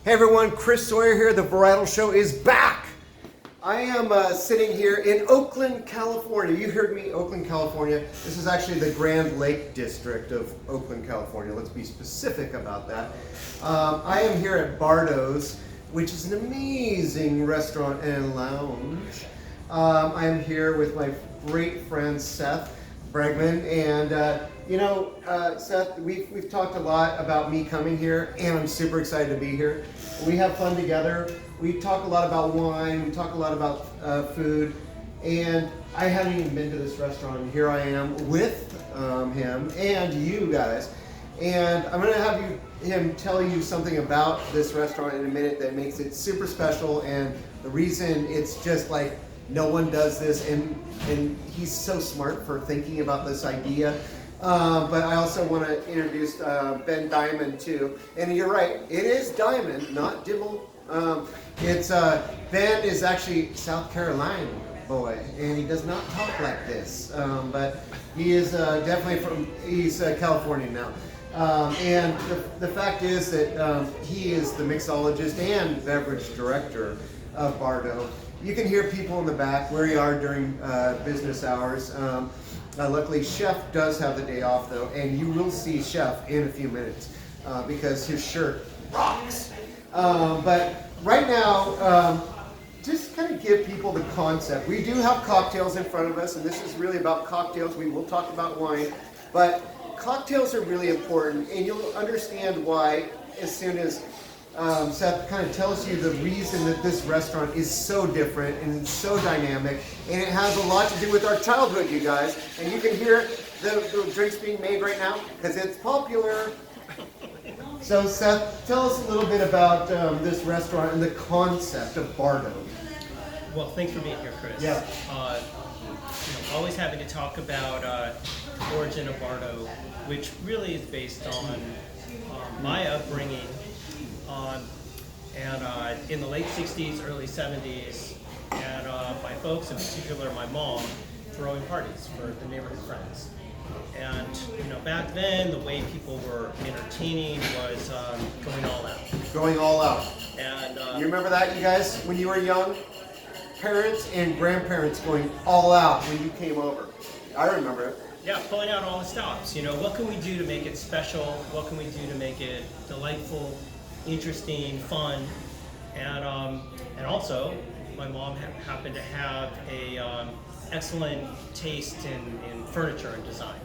Hey everyone, Chris Sawyer here. The Varietal Show is back. I am sitting here in Oakland, California. You heard me, Oakland, California. This is actually the Grand Lake District of Oakland, California. Let's be specific about that. I am here at Bardo's, which is an amazing restaurant and lounge. I am here with my great friend Seth Bregman, and Seth, we've talked a lot about me coming here, and I'm super excited to be here. We have fun together. We talk a lot about wine. We talk a lot about food, and I haven't even been to this restaurant. And here I am with him and you guys, and I'm going to have him tell you something about this restaurant in a minute that makes it super special, and the reason it's just like no one does this, and he's so smart for thinking about this idea. But I also want to introduce Ben Dimond too. And you're right, it is Dimond, not Dimond. Ben is actually South Carolina boy, and he does not talk like this. But he is definitely he's California now. And the fact is that he is the mixologist and beverage director of Bardo. You can hear people in the back where you are during business hours. Luckily, Chef does have the day off though, and you will see Chef in a few minutes because his shirt rocks. But right now, just kind of give people the concept. We do have cocktails in front of us, and this is really about cocktails. We will talk about wine, but cocktails are really important, and you'll understand why as soon as Seth kind of tells you the reason that this restaurant is so different and so dynamic, and it has a lot to do with our childhood, you guys. And you can hear the drinks being made right now because it's popular. So Seth, tell us a little bit about this restaurant and the concept of Bardo. Well, thanks for being here, Chris. Yeah. Always happy to talk about the origin of Bardo, which really is based on my upbringing. In the late 60s, early 70s, and my folks, in particular my mom, throwing parties for the neighborhood friends. And back then, the way people were entertaining was going all out. Going all out. And you remember that, you guys, when you were young? Parents and grandparents going all out when you came over. I remember it. Yeah, pulling out all the stops. What can we do to make it special? What can we do to make it delightful, interesting, fun, and also my mom happened to have a excellent taste in furniture and design,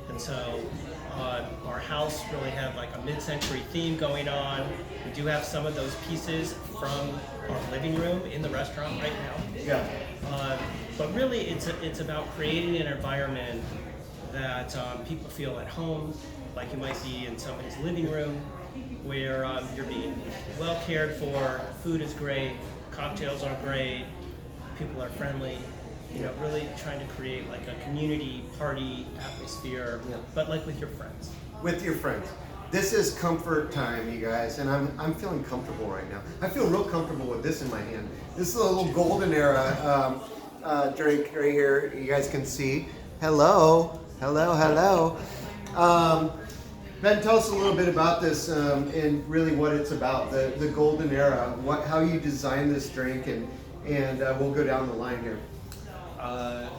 and so our house really had like a mid-century theme going on. We do have some of those pieces from our living room in the restaurant right now. Yeah. But really, it's about creating an environment that people feel at home, like you might be in somebody's living room, where you're being well cared for, food is great, cocktails are great, people are friendly, really trying to create like a community party atmosphere, but like with your friends. With your friends. This is comfort time, you guys, and I'm feeling comfortable right now. I feel real comfortable with this in my hand. This is a little golden era drink right here. You guys can see. Hello. Ben, tell us a little bit about this and really what it's about, the golden era, how you designed this drink, and we'll go down the line here.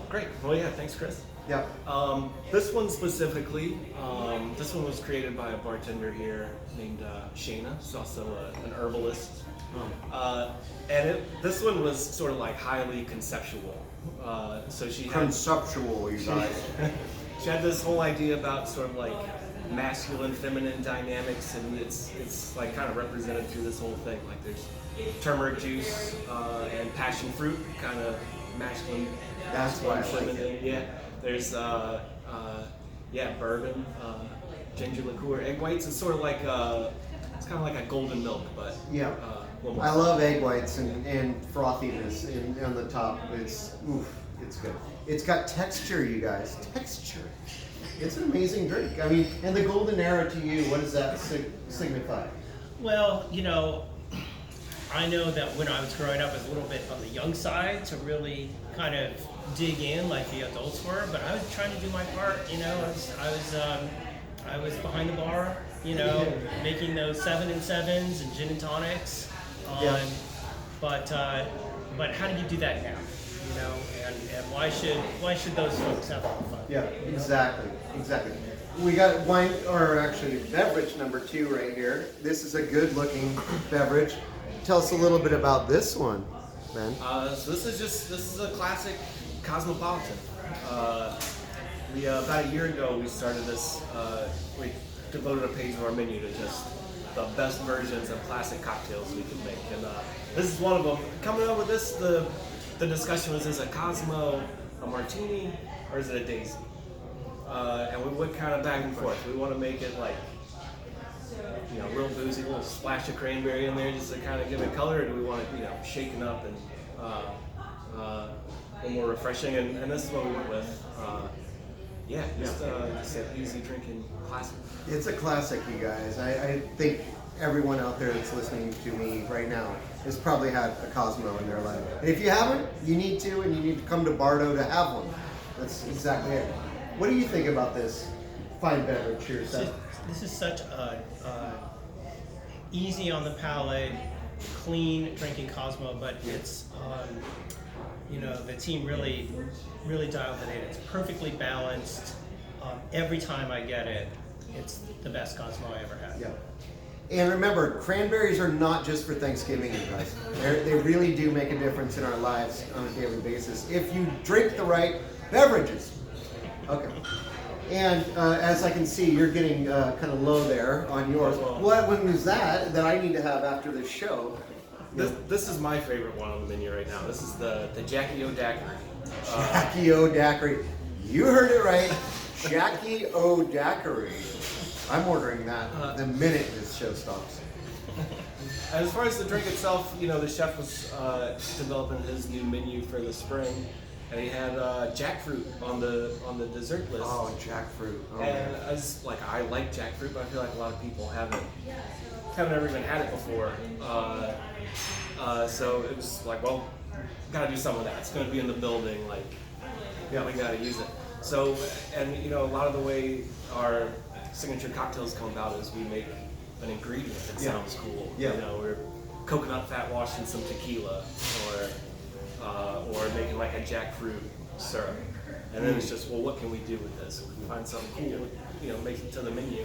Great. Well, yeah, thanks, Chris. Yeah. This one specifically, this one was created by a bartender here named Shayna. She's also an herbalist. This one was sort of like highly conceptual. So she had, Conceptual, you guys. she had this whole idea about sort of like masculine, feminine dynamics, and it's like kind of represented through this whole thing. Like there's turmeric juice and passion fruit, kind of masculine. That's why I feminine. like it. Yeah. There's bourbon, ginger liqueur, egg whites. It's sort of like it's kind of like a golden milk, but yeah. More I love egg whites and frothiness on the top. It's good. It's got texture, you guys. Texture. It's an amazing drink. I mean, and the golden era to you, what does that signify? Well, I know that when I was growing up, I was a little bit on the young side to really kind of dig in like the adults were, but I was trying to do my part. I was behind the bar you know, making those 7 and 7s and gin and tonics. Yeah. But how do you do that now? You know, and why should those folks have more fun? Yeah, exactly. We got wine, or actually beverage number 2 right here. This is a good looking beverage. Tell us a little bit about this one, Ben. So this is a classic Cosmopolitan. About a year ago we started this. We devoted a page of our menu to just the best versions of classic cocktails we could make, and this is one of them. Coming up with this, the discussion was: is a Cosmo a martini or is it a daisy? And we went kind of back and forth. We want to make it like, you know, real boozy, a little splash of cranberry in there just to kind of give it color, or do we want it, you know, shaken up and a little more refreshing? And this is what we went with. Just an easy drinking classic. It's a classic, you guys. I think everyone out there that's listening to me right now has probably had a Cosmo in their life. And if you haven't, you need to, and you need to come to Bardo to have one. That's exactly it. What do you think about this fine beverage here, Seth? This is such a easy on the palate, clean drinking Cosmo, but it's you know, the team really dialed it in. It's perfectly balanced. Every time I get it, it's the best Cosmo I ever had. Yeah. And remember, cranberries are not just for Thanksgiving, you guys. They really do make a difference in our lives on a daily basis if you drink the right beverages. Okay. And as I can see, you're getting kind of low there on yours. What one is that I need to have after this show? This is my favorite one on the menu right now. This is the Jackie O Daiquiri. Jackie O Daiquiri. You heard it right. Jackie O Daiquiri. I'm ordering that the minute this show stops. As far as the drink itself, you know, the chef was developing his new menu for the spring, and he had jackfruit on the dessert list. Oh, jackfruit. Oh, and man. I like jackfruit, but I feel like a lot of people haven't ever even had it before. So it was like, well, gotta do some of that. It's gonna be in the building, like, yeah, we gotta use it. So, and you know, a lot of the way our signature cocktails come about is we make an ingredient that sounds cool. Yeah. You know, we're coconut fat washed in some tequila, or making like a jackfruit syrup. And then it's just, well, what can we do with this? We can find something cool, you know, make it to the menu.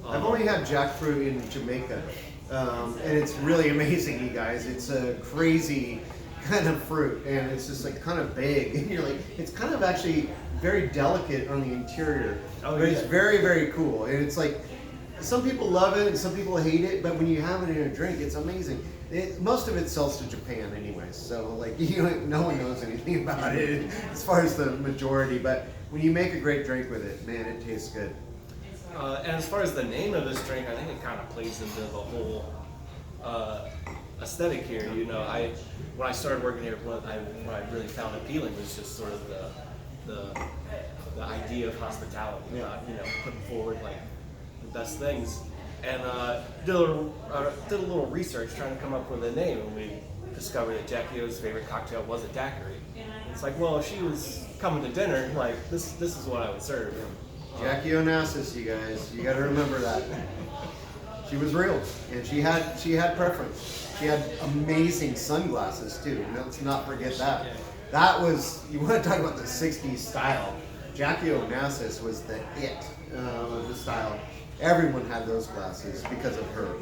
I've only had jackfruit in Jamaica, and it's really amazing, you guys. It's a crazy kind of fruit, and it's just like kind of big, and you're like, it's kind of actually very delicate on the interior, but it's very, very cool. And it's like, some people love it and some people hate it, but when you have it in a drink, it's amazing. Most of it sells to Japan anyways, so like, you know, no one knows anything about it as far as the majority, but when you make a great drink with it, man, it tastes good. And as far as the name of this drink, I think it kind of plays into the whole aesthetic here. You know, when I started working here, what I really found appealing was just sort of the idea of hospitality, not, you know, putting forward like the best things. And did a little research trying to come up with a name, and we discovered that Jackie O's favorite cocktail was a daiquiri. It's like, well, if she was coming to dinner, like this is what I would serve. Jackie Onassis, you guys, you got to remember that. She was real, and she had preference. She had amazing sunglasses too. Let's not forget that. That was, you want to talk about the '60s style. Jackie Onassis was the it of the style. Everyone had those glasses because of her.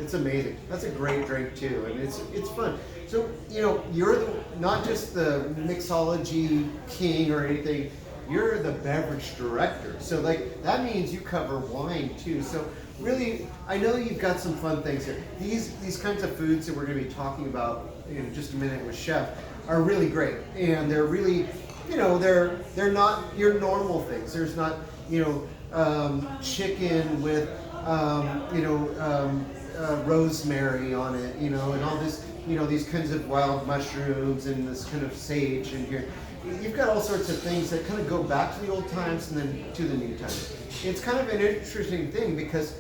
It's amazing. That's a great drink too, and it's fun. So, you know, you're not just the mixology king or anything. You're the beverage director. So like that means you cover wine too. So really, I know you've got some fun things here. These kinds of foods that we're going to be talking about in just a minute with Chef are really great, and they're really, you know, they're not your normal things. There's not, you know, chicken with, rosemary on it, you know, and all this, you know, these kinds of wild mushrooms and this kind of sage in here. You've got all sorts of things that kind of go back to the old times and then to the new times. It's kind of an interesting thing because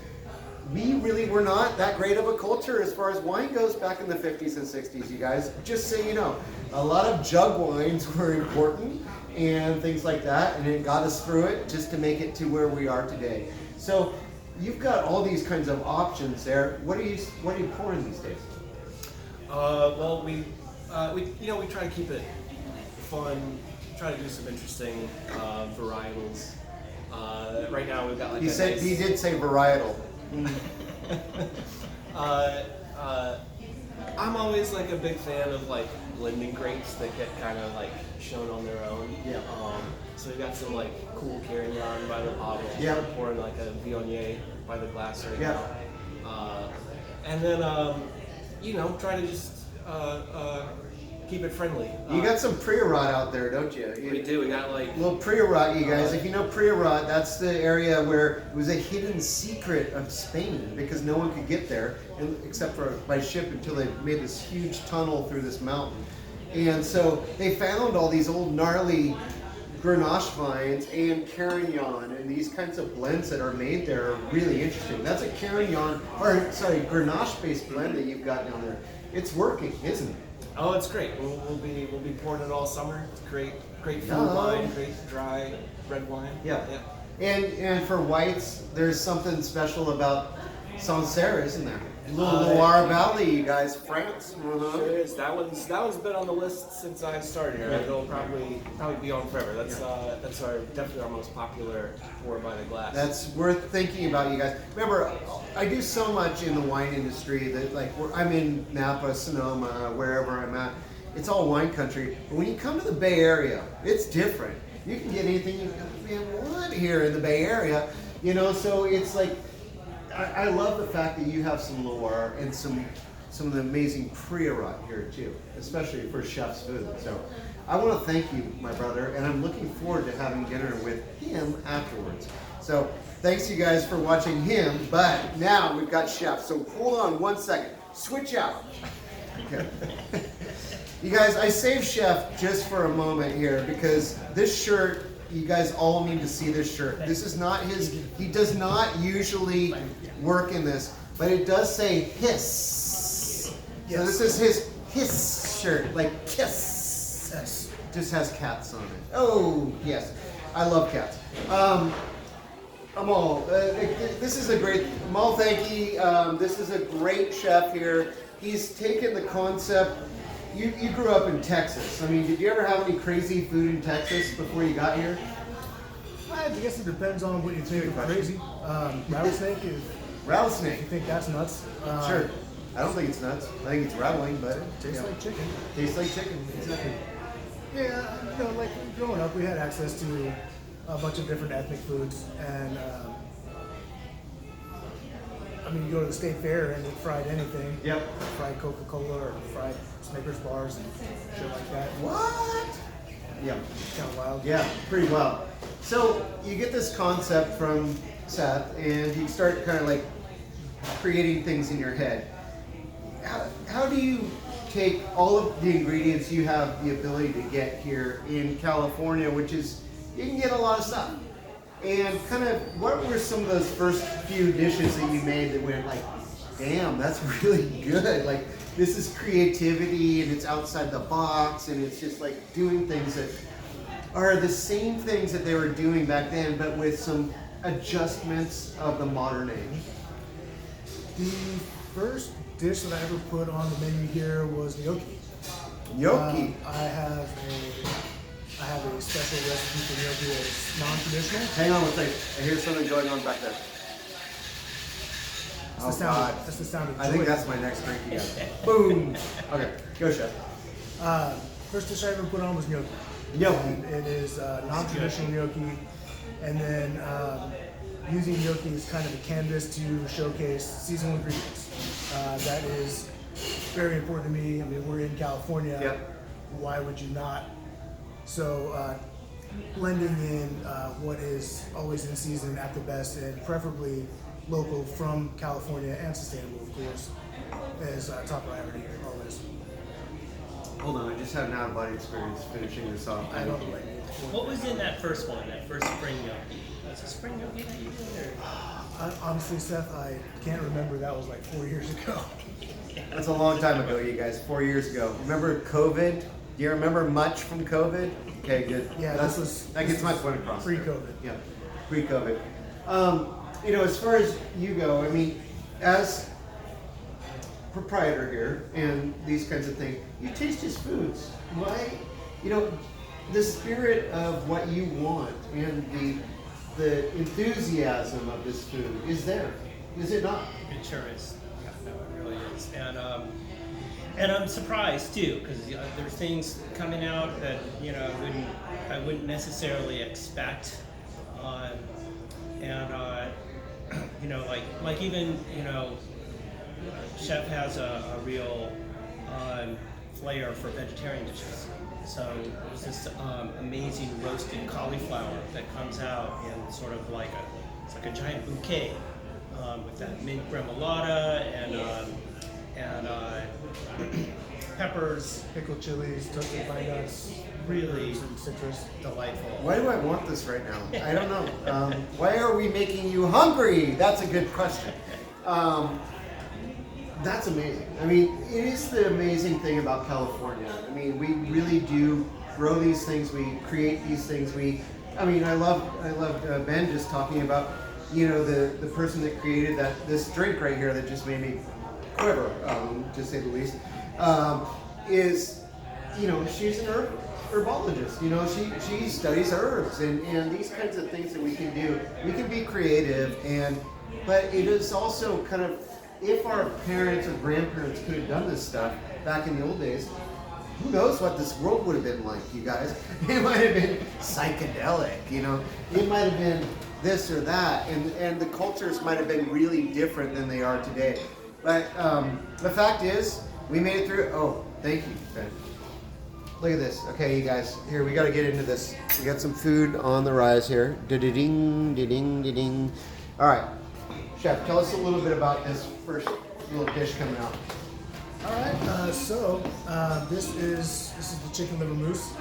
we really were not that great of a culture as far as wine goes back in the 50s and 60s, you guys. Just so you know, a lot of jug wines were important and things like that, and it got us through it just to make it to where we are today. So you've got all these kinds of options there. What are you pouring these days? Well, we try to keep it fun. Try to do some interesting varietals. Right now we've got like He did say varietal. I'm always like a big fan of like blending grapes that get kind of like shown on their own. Yeah. So we got some like cool Carignan by the bottle. Yeah. We're pouring like a Viognier by the glass right Yeah. now. And then try to just keep it friendly. You got some Priorat out there, don't you? We do. We got like a little Priorat, you guys. If you know Priorat, that's the area where it was a hidden secret of Spain because no one could get there except for by ship until they made this huge tunnel through this mountain. And so they found all these old gnarly Grenache vines and Carignan, and these kinds of blends that are made there are really interesting. That's a Grenache-based blend that you've got down there. It's working, isn't it? Oh, it's great. We'll be pouring it all summer. It's great food wine, great dry red wine. Yeah. And for whites, there's something special about Sancerre, isn't there? Little Loire Valley, you guys, France. Sure is. That one's been on the list since I started here. It'll probably be on forever. That's definitely our most popular pour by the glass. That's worth thinking about, you guys. Remember, I do so much in the wine industry that I'm in Napa, Sonoma, wherever I'm at. It's all wine country. But when you come to the Bay Area, it's different. You can get anything you want here in the Bay Area, So it's like. I love the fact that you have some Loire and some of the amazing Priorat here too, especially for chef's food. So I want to thank you, my brother, and I'm looking forward to having dinner with him afterwards. So thanks you guys for watching him, but now we've got Chef. So hold on one second. Switch out. Okay. You guys, I saved Chef just for a moment here because this shirt, you guys all need to see this shirt. This is not he does not usually work in this, but it does say hiss. Yes. So this is his shirt, like kiss. Yes. Just has cats on it. Oh, yes. I love cats. Amol, this is a great, Amol Thanky, this is a great chef here. He's taken the concept. You grew up in Texas. I mean, did you ever have any crazy food in Texas before you got here? I guess it depends on what you think of crazy. Rattlesnake is. Rattlesnake. You think that's nuts? Sure. I don't think it's nuts. I think it's rattling, but tastes like chicken. Tastes like chicken. Exactly. Yeah, like growing up, we had access to a bunch of different ethnic foods, and you go to the state fair and eat fried anything. Yep. Fried Coca-Cola or fried Snickers bars and shit like that. What? Yeah. Kind of wild. Yeah, pretty wild. So you get this concept from Seth, and you start kind of like creating things in your head. How do you take all of the ingredients you have the ability to get here in California, which is, you can get a lot of stuff, and kind of what were some of those first few dishes that you made that went like, damn, that's really good. Like, this is creativity and it's outside the box and it's just like doing things that are the same things that they were doing back then, but with some adjustments of the modern age. The first dish that I ever put on the menu here was gnocchi. Gnocchi. I have a special recipe for gnocchi that's non-traditional. Hang on one second. I hear something going on back there. That's the sound of joy. I think that's my next drink again. Boom. Okay, go chef. First dish I ever put on was gnocchi. Gnocchi. And it is non-traditional gnocchi, and then using gnocchi as kind of a canvas to showcase seasonal ingredients. That is very important to me. I mean, we're in California. Yep. Why would you not? So blending in what is always in season at the best, and preferably local from California and sustainable, of course, is top priority always. Hold on, I just had an out-of-body experience finishing this off. I don't like it. What was in that first one, that first spring gnocchi? Was it spring gnocchi that you did? Honestly, Seth, I can't remember. That was like 4 years ago. That's a long time ago, you guys. 4 years ago. Remember COVID? Do you remember much from COVID? Okay, good. Yeah, that gets my point across. Pre-COVID. Yeah, pre-COVID. you know, as far as you go, I mean, as proprietor here and these kinds of things, you taste his foods. Why, you know, the spirit of what you want and the enthusiasm of this food is there, is it not? It sure is. Yeah, no, it really is. And I'm surprised too, because there's things coming out that I wouldn't necessarily expect. You know, like even Chef has a real flair for vegetarian dishes. So there's this amazing roasted cauliflower that comes out in sort of it's like a giant bouquet with that mint remoulade and peppers. Pickled chilies, toasted pine nuts, Really and citrus. delightful. Why do I want this right now? I don't know. Why are we making you hungry? That's a good question. That's amazing. I mean, it is the amazing thing about California. I mean, we really do grow these things. We create these things. I loved Ben just talking about, the person that created this drink right here that just made me quiver, to say the least, is, she's an herbologist. She studies herbs and these kinds of things that we can do. We can be creative, but it is also kind of, if our parents or grandparents could have done this stuff back in the old days, who knows what this world would have been like, you guys. It might have been psychedelic, it might have been this or that, and the cultures might have been really different than they are today. But the fact is, we made it through. Oh, thank you, Ben. Look at this. Okay, you guys, here, we got to get into this. We got some food on the rise here. Da-da-ding, da-ding, da-ding. All right, Chef, tell us a little bit about this first little dish coming out. All right, so this is the chicken liver mousse.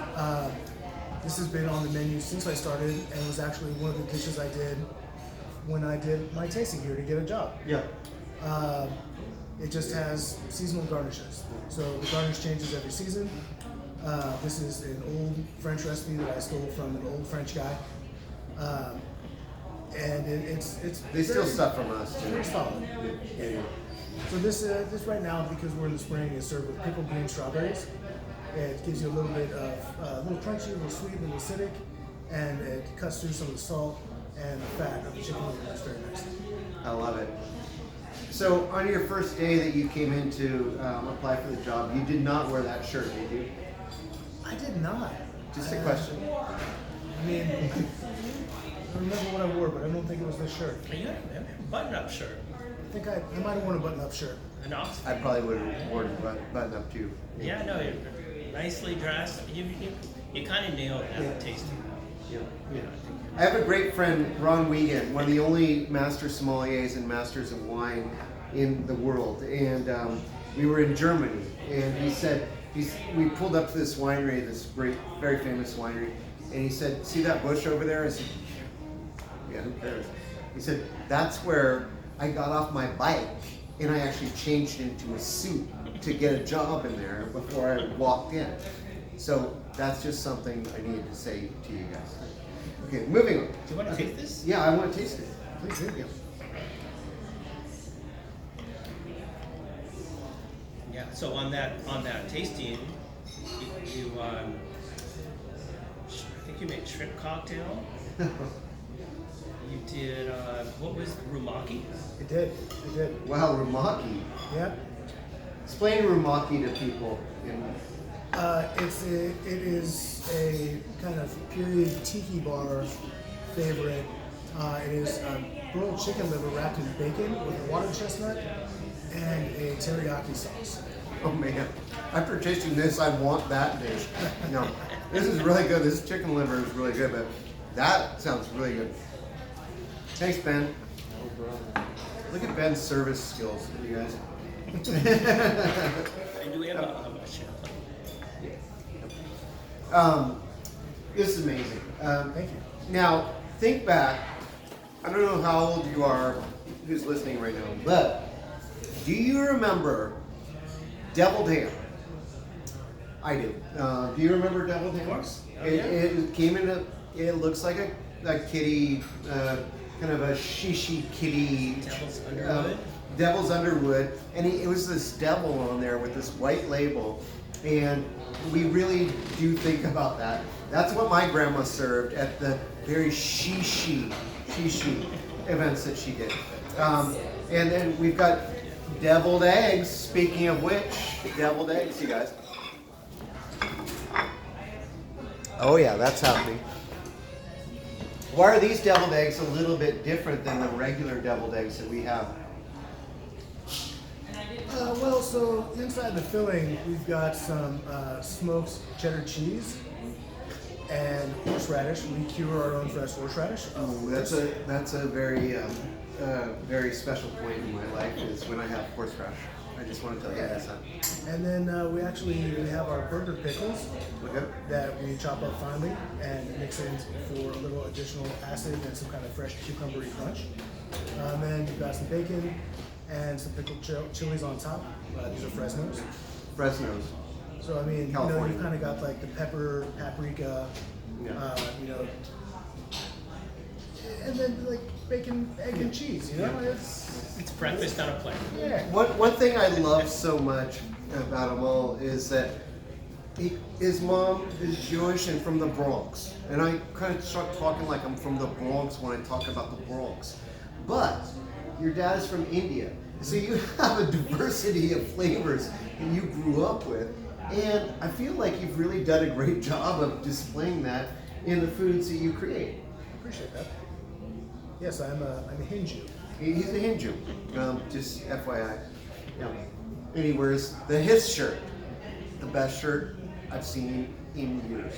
This has been on the menu since I started, and was actually one of the dishes I did when I did my tasting here to get a job. Yeah. It just has seasonal garnishes. So the garnish changes every season. This is an old French recipe that I stole from an old French guy. And it's They steal stuff from us, too. very solid. Yeah. So this right now, because we're in the spring, is served with pickled green strawberries. It gives you a little bit of a little crunchy, a little sweet, a little acidic, and it cuts through some of the salt and the fat of the chicken liver. It's very nice. I love it. So on your first day that you came in to apply for the job, you did not wear that shirt, did you? I did not. Just a question. I mean, I remember what I wore, but I don't think it was this shirt. You have a button-up shirt. I think I might have worn a button-up shirt. An Oxford. I probably would have worn a button up too. Yeah, no, you're nicely dressed. You kind of nailed that tasting. Yeah. I have a great friend, Ron Wiegand, one of the only master sommeliers and masters of wine in the world. And we were in Germany, and he said, we pulled up to this winery, this great, very famous winery, and he said, "See that bush over there?" I said, "Yeah, who cares?" He said, "That's where I got off my bike, and I actually changed into a suit to get a job in there before I walked in." So that's just something I needed to say to you guys. Okay, moving on. Do you want to taste this? Yeah, I want to taste it. Please do. Yeah. So on that tasting, you I think you made shrimp cocktail. You did what was rumaki? It did. Wow, rumaki. Yeah. Explain rumaki to people. It is a kind of period tiki bar favorite. It is grilled chicken liver wrapped in bacon with a water chestnut and a teriyaki sauce. Oh man, after tasting this, I want that dish. No, this is really good. This chicken liver is really good, but that sounds really good. Thanks, Ben. Look at Ben's service skills, you guys. And do we have a chef? This is amazing. Thank you. Now, think back. I don't know how old you are, who's listening right now, but do you remember deviled ham? I do. Do you remember deviled ham? Of course. Oh, It, yeah. it came in it looks like a kitty kind of a shishi kitty. Devil's Underwood. Devil's Underwood, and it was this devil on there with this white label, and we really do think about that. That's what my grandma served at the very shishi events that she did. And then we've got deviled eggs. Speaking of which, deviled eggs, you guys. Oh yeah, that's happening. Why are these deviled eggs a little bit different than the regular deviled eggs that we have? Well, so inside the filling, we've got some smoked cheddar cheese and horseradish. We cure our own fresh horseradish. Oh, that's a very very special point in my life is when I have horseradish. I just want to tell you guys that. And then we have our burger pickles Okay. that we chop up finely and mix in for a little additional acid and some kind of fresh cucumbery crunch. Then you've got some bacon and some pickled chilies on top. These are Fresnos. Fresnos. So I mean, California. you've kind of got like the pepper, paprika, Yeah. and then like bacon, egg, and cheese. It's breakfast on a plate. Yeah. One thing I love so much about Amol is that his mom is Jewish and from the Bronx. And I kind of start talking like I'm from the Bronx when I talk about the Bronx. But your dad is from India. So you have a diversity of flavors that you grew up with. And I feel like you've really done a great job of displaying that in the foods that you create. Appreciate that. Yes, I'm a Hindu. He's a Hindu, just FYI. Yeah. And he wears his shirt, the best shirt I've seen in years.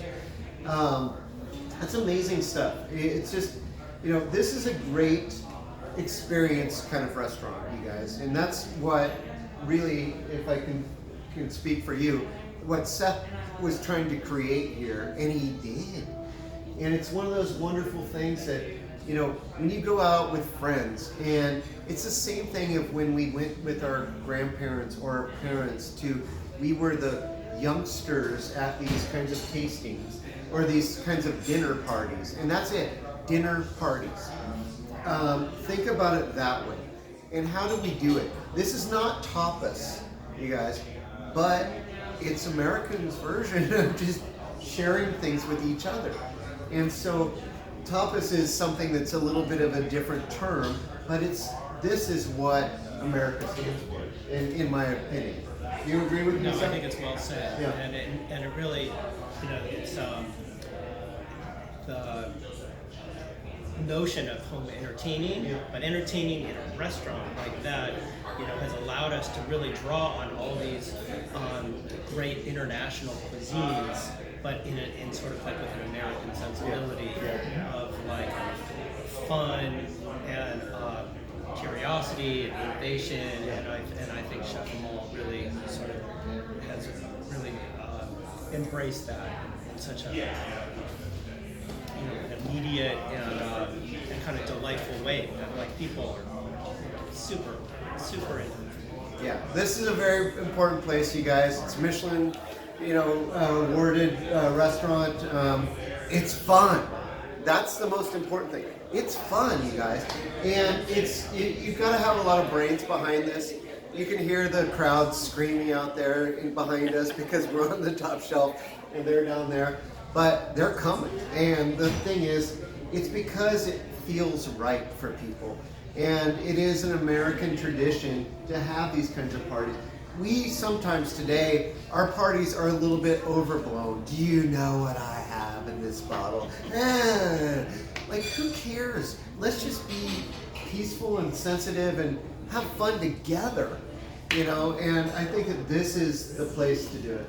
That's amazing stuff. It's just, this is a great experience kind of restaurant, you guys. And that's what really, if I can speak for you, what Seth was trying to create here, and he did. And it's one of those wonderful things that, when you go out with friends, and it's the same thing of when we went with our grandparents or our parents we were the youngsters at these kinds of tastings or these kinds of dinner parties. And that's it, dinner parties. Think about it that way. And how do we do it? This is not tapas, you guys, but it's Americans' version of just sharing things with each other. And so tapas is something that's a little bit of a different term, but this is what America stands for, in my opinion. Do you agree with me? No, I Seth? think it's well said. Yeah. And it really, it's the notion of home entertaining, but entertaining in a restaurant like that, has allowed us to really draw on all these great international cuisines, but in sort of like with an American sensibility of like fun and curiosity and innovation, and I think Chef Amol really sort of has really embraced that in such a an immediate and kind of delightful way that like people are super into. Yeah, this is a very important place, you guys. It's Michelin, awarded restaurant. It's fun. That's the most important thing. It's fun, you guys, and you've got to have a lot of brains behind this. You can hear the crowd screaming out there behind us because we're on the top shelf and they're down there, but they're coming. And the thing is, it's because it feels right for people. And it is an American tradition to have these kinds of parties. We sometimes today, our parties are a little bit overblown. Do you know what I have in this bottle? Like, who cares? Let's just be peaceful and sensitive and have fun together, and I think that this is the place to do it.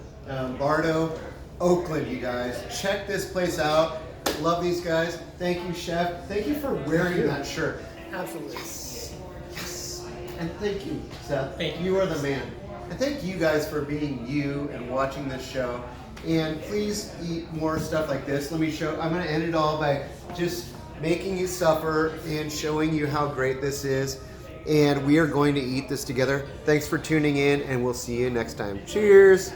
Bardo, Oakland, you guys. Check this place out. Love these guys. Thank you, Chef. Thank you for wearing that shirt. Absolutely. Yes. And thank you, Seth. Thank you. You are the man. And thank you guys for being you and watching this show. And please eat more stuff like this. Let me show. I'm going to end it all by just making you suffer and showing you how great this is. And we are going to eat this together. Thanks for tuning in, and we'll see you next time. Cheers.